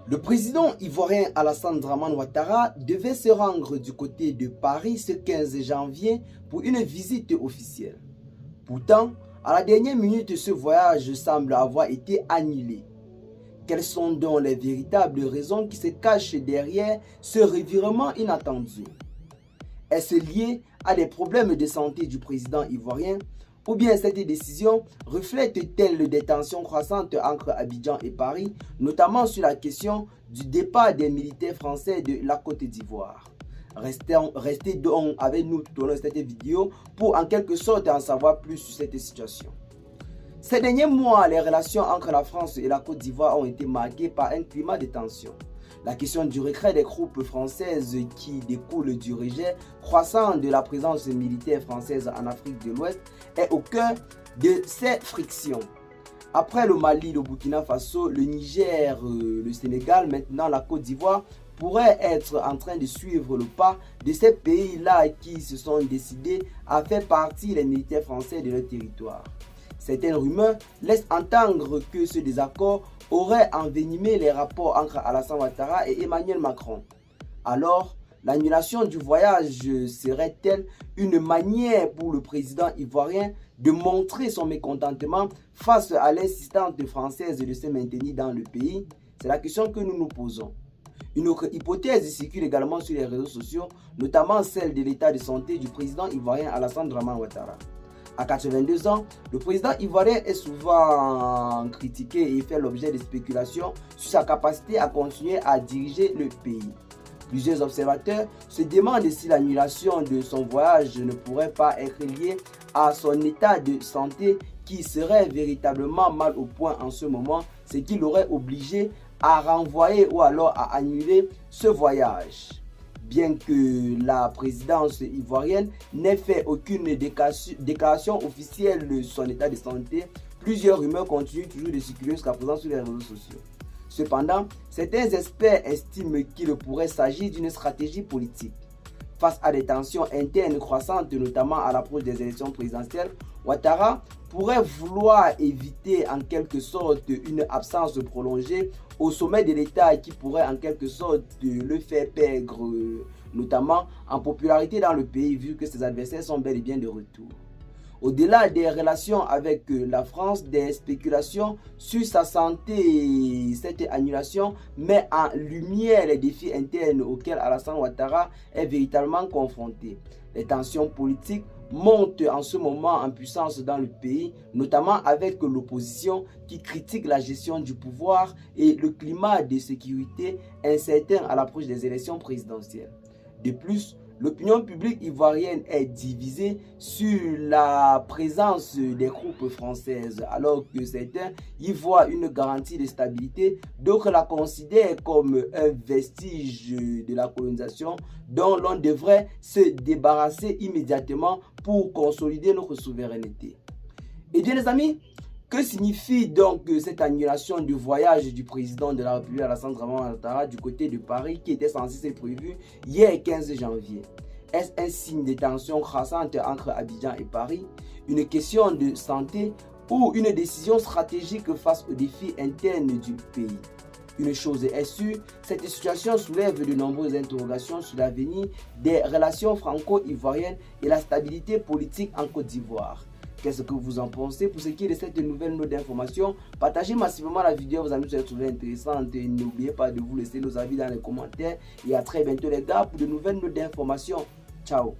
Le président ivoirien Alassane Dramane Ouattara devait se rendre du côté de Paris ce 15 janvier pour une visite officielle. Pourtant, à la dernière minute, ce voyage semble avoir été annulé. Quelles sont donc les véritables raisons qui se cachent derrière ce revirement inattendu? Est-ce lié à des problèmes de santé du président ivoirien? Ou bien cette décision reflète-t-elle des tensions croissantes entre Abidjan et Paris, notamment sur la question du départ des militaires français de la Côte d'Ivoire? Restez donc avec nous tout au long de cette vidéo pour en quelque sorte en savoir plus sur cette situation. Ces derniers mois, les relations entre la France et la Côte d'Ivoire ont été marquées par un climat de tension. La question du retrait des troupes françaises qui découle du rejet croissant de la présence militaire française en Afrique de l'Ouest est au cœur de ces frictions. Après le Mali, le Burkina Faso, le Niger, le Sénégal, maintenant la Côte d'Ivoire pourrait être en train de suivre le pas de ces pays-là qui se sont décidés à faire partie les militaires français de leur territoire. Certaines rumeurs laissent entendre que ce désaccord aurait envenimé les rapports entre Alassane Ouattara et Emmanuel Macron. Alors, l'annulation du voyage serait-elle une manière pour le président ivoirien de montrer son mécontentement face à l'insistance française de se maintenir dans le pays? C'est la question que nous nous posons. Une autre hypothèse circule également sur les réseaux sociaux, notamment celle de l'état de santé du président ivoirien Alassane Dramane Ouattara. À 82 ans, le président ivoirien est souvent critiqué et fait l'objet de spéculations sur sa capacité à continuer à diriger le pays. Plusieurs observateurs se demandent si l'annulation de son voyage ne pourrait pas être liée à son état de santé qui serait véritablement mal au point en ce moment, ce qui l'aurait obligé à renvoyer ou alors à annuler ce voyage. Bien que la présidence ivoirienne n'ait fait aucune déclaration officielle de son état de santé, plusieurs rumeurs continuent toujours de circuler jusqu'à présent sur les réseaux sociaux. Cependant, certains experts estiment qu'il pourrait s'agir d'une stratégie politique. Face à des tensions internes croissantes, notamment à l'approche des élections présidentielles, Ouattara pourrait vouloir éviter en quelque sorte une absence prolongée au sommet de l'État qui pourrait en quelque sorte le faire perdre, notamment en popularité dans le pays vu que ses adversaires sont bel et bien de retour. Au-delà des relations avec la France, des spéculations sur sa santé, cette annulation met en lumière les défis internes auxquels Alassane Ouattara est véritablement confronté. Les tensions politiques montent en ce moment en puissance dans le pays, notamment avec l'opposition qui critique la gestion du pouvoir et le climat de sécurité incertain à l'approche des élections présidentielles. De plus, l'opinion publique ivoirienne est divisée sur la présence des troupes françaises, alors que certains y voient une garantie de stabilité, d'autres la considèrent comme un vestige de la colonisation dont l'on devrait se débarrasser immédiatement pour consolider notre souveraineté. Et bien les amis, que signifie donc cette annulation du voyage du président de la République Alassane Dramane Ouattara du côté de Paris qui était censé être prévu hier 15 janvier? Est-ce un signe de tension croissante entre Abidjan et Paris, une question de santé ou une décision stratégique face aux défis internes du pays? Une chose est sûre, cette situation soulève de nombreuses interrogations sur l'avenir des relations franco-ivoiriennes et la stabilité politique en Côte d'Ivoire. Qu'est-ce que vous en pensez? Pour ce qui est de cette nouvelle note d'information, partagez massivement la vidéo, vous allez la trouver intéressante et n'oubliez pas de vous laisser nos avis dans les commentaires. Et à très bientôt les gars pour de nouvelles notes d'information. Ciao.